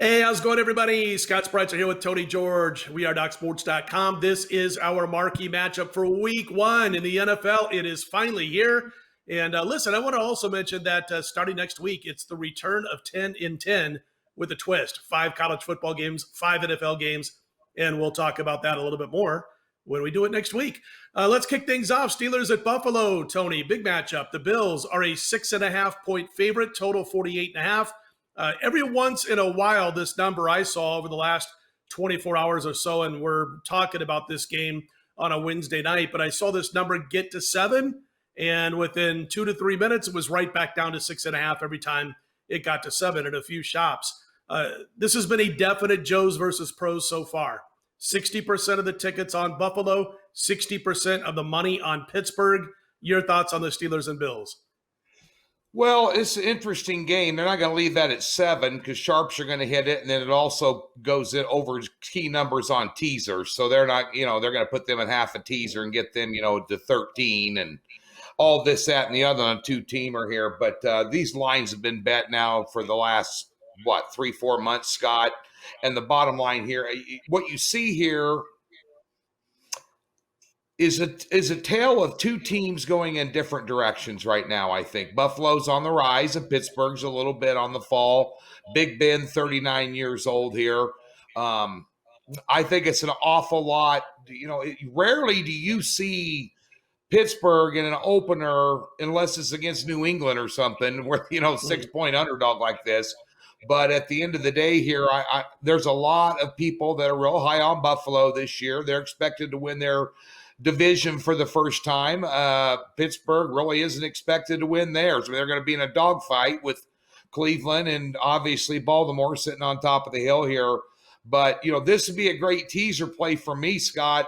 Hey, how's it going, everybody? Scott Spreitzer here with Tony George. We are DocSports.com. This is our marquee matchup for week one in the NFL. It is finally here. And listen, I want to also mention that starting next week, it's the return of 10 in 10 with a twist. 5 college football games, 5 NFL games, and we'll talk about that a little bit more when we do it next week. Let's kick things off. Steelers at Buffalo, Tony. Big matchup. The Bills are a 6.5-point favorite, total 48.5. Every once in a while, this number I saw over the last 24 hours or so, and we're talking about this game on a Wednesday night, but I saw this number get to 7, and within 2 to 3 minutes, it was right back down to 6.5 every time it got to 7 at a few shops. This has been a definite Joes versus pros so far. 60% of the tickets on Buffalo, 60% of the money on Pittsburgh. Your thoughts on the Steelers and Bills? Well, it's an interesting game. They're not going to leave that at 7 because sharps are going to hit it, and then it also goes in over key numbers on teasers. So they're not, they're going to put them at half a teaser and get them, to 13 and all this, that, and the other on a 2-teamer here. But these lines have been bet now for the last, 3-4 months, Scott. And the bottom line here, what you see here is a tale of two teams going in different directions right now, I think. Buffalo's on the rise and Pittsburgh's a little bit on the fall. Big Ben, 39 years old here. I think it's an awful lot. Rarely do you see Pittsburgh in an opener unless it's against New England or something where, 6-point underdog like this. But at the end of the day here, there's a lot of people that are real high on Buffalo this year. They're expected to win their division for the first time. Pittsburgh really isn't expected to win theirs. They're going to be in a dogfight with Cleveland and obviously Baltimore sitting on top of the hill here. But, this would be a great teaser play for me, Scott,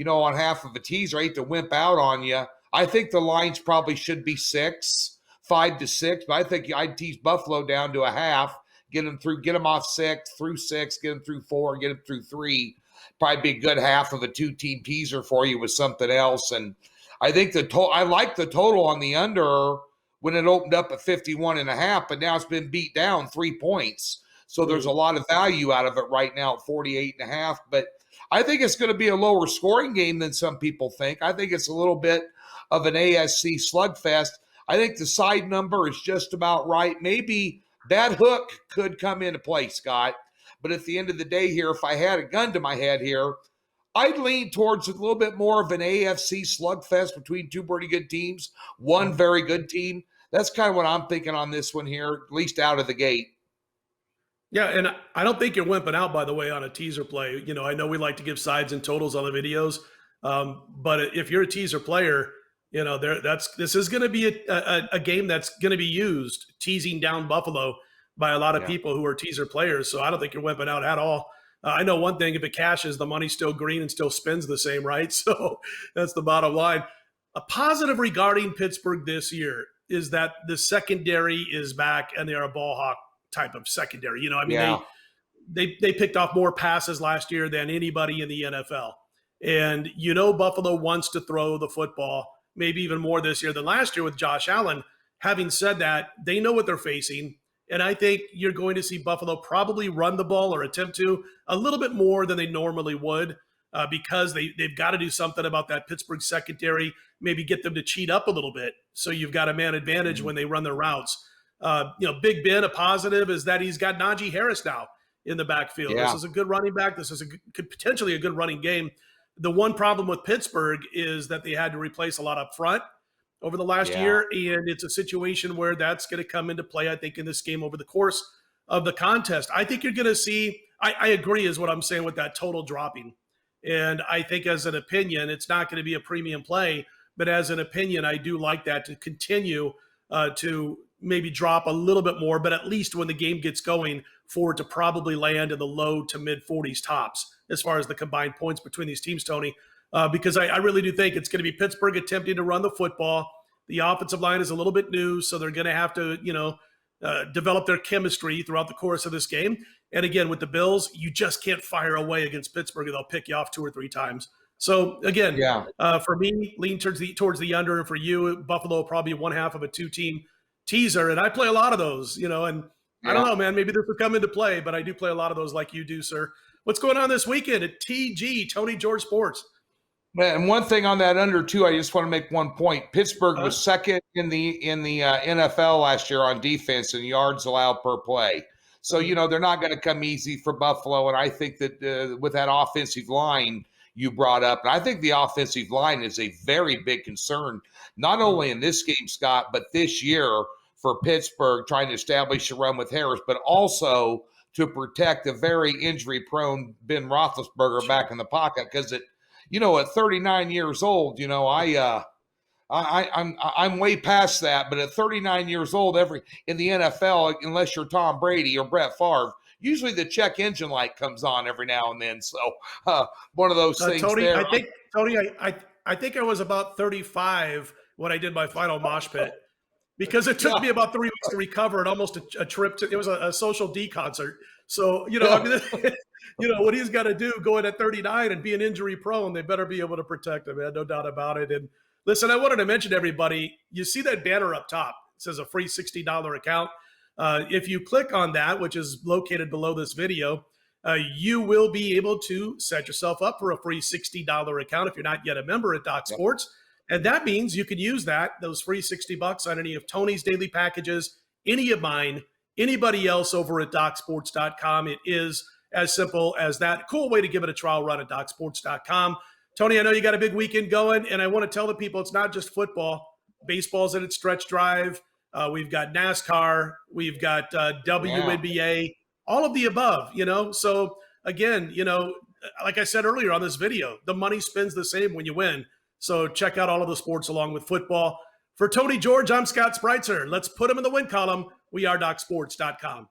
on half of a teaser. I hate to wimp out on you. I think the lines probably should be 5 to 6, but I think I'd tease Buffalo down to a half, get them off 6, through 6, get them through 4, get them through 3. Probably be a good half of a 2-team teaser for you with something else. And I think I like the total on the under when it opened up at 51.5, but now it's been beat down 3 points. So there's a lot of value out of it right now at 48.5. But I think it's going to be a lower scoring game than some people think. I think it's a little bit of an ASC slugfest. I think the side number is just about right. Maybe that hook could come into play, Scott. But at the end of the day here, if I had a gun to my head here, I'd lean towards a little bit more of an AFC slugfest between two pretty good teams, one very good team. That's kind of what I'm thinking on this one here, at least out of the gate. Yeah, and I don't think you're wimping out, by the way, on a teaser play. I know we like to give sides and totals on the videos, but if you're a teaser player, this is going to be a game that's going to be used, teasing down Buffalo by a lot of people who are teaser players. So I don't think you're wimping out at all. I know one thing, if it cashes, the money's still green and still spins the same, right? So that's the bottom line. A positive regarding Pittsburgh this year is that the secondary is back and they're a ball hawk type of secondary. They picked off more passes last year than anybody in the NFL. And Buffalo wants to throw the football, maybe even more this year than last year with Josh Allen. Having said that, they know what they're facing. And I think you're going to see Buffalo probably run the ball or attempt to a little bit more than they normally would because they've got to do something about that Pittsburgh secondary, maybe get them to cheat up a little bit. So you've got a man advantage when they run their routes. Big Ben, a positive is that he's got Najee Harris now in the backfield. Yeah. This is a good running back. This is potentially a good running game. The one problem with Pittsburgh is that they had to replace a lot up front over the last year, and it's a situation where that's going to come into play, I think, in this game over the course of the contest. I think you're going to see – I agree is what I'm saying with that total dropping. And I think as an opinion, it's not going to be a premium play, but as an opinion, I do like that to continue to maybe drop a little bit more, but at least when the game gets going, for it to probably land in the low to mid-40s tops as far as the combined points between these teams, Tony. Because I really do think it's going to be Pittsburgh attempting to run the football. The offensive line is a little bit new, so they're going to have to, develop their chemistry throughout the course of this game. And again, with the Bills, you just can't fire away against Pittsburgh, and they'll pick you off 2 or 3 times. So again, for me, lean towards the under, and for you, Buffalo probably one half of a 2-team teaser. And I play a lot of those, and I don't Yeah. know, man. Maybe this will come into play, but I do play a lot of those like you do, sir. What's going on this weekend at TG, Tony George Sports? And one thing on that under two, I just want to make one point. Pittsburgh Huh? was second in the NFL last year on defense in yards allowed per play. So they're not going to come easy for Buffalo, and I think that with that offensive line you brought up, and I think the offensive line is a very big concern, not only in this game, Scott, but this year for Pittsburgh trying to establish a run with Harris, but also to protect the very injury-prone Ben Roethlisberger back in the pocket because at 39 years old, I'm way past that. But at 39 years old, in the NFL, unless you're Tom Brady or Brett Favre, usually the check engine light comes on every now and then. So one of those things Tony, there. I think I was about 35 when I did my final mosh pit because it took me about 3 weeks to recover and almost a trip to. It was a Social D concert. So I mean, what he's got to do going at 39 and being injury prone, they better be able to protect him, man. No doubt about it. And listen, I wanted to mention to everybody, you see that banner up top. It says a free $60 account. If you click on that, which is located below this video, you will be able to set yourself up for a free $60 account if you're not yet a member at Doc Sports. And that means you can use those free $60 on any of Tony's daily packages, any of mine, anybody else over at DocSports.com. It is as simple as that. Cool way to give it a trial run at DocSports.com. Tony, I know you got a big weekend going, and I want to tell the people it's not just football. Baseball's in its stretch drive. We've got NASCAR. We've got WNBA, all of the above, So, again, like I said earlier on this video, the money spins the same when you win. So check out all of the sports along with football. For Tony George, I'm Scott Spreitzer. Let's put him in the win column. We are DocSports.com.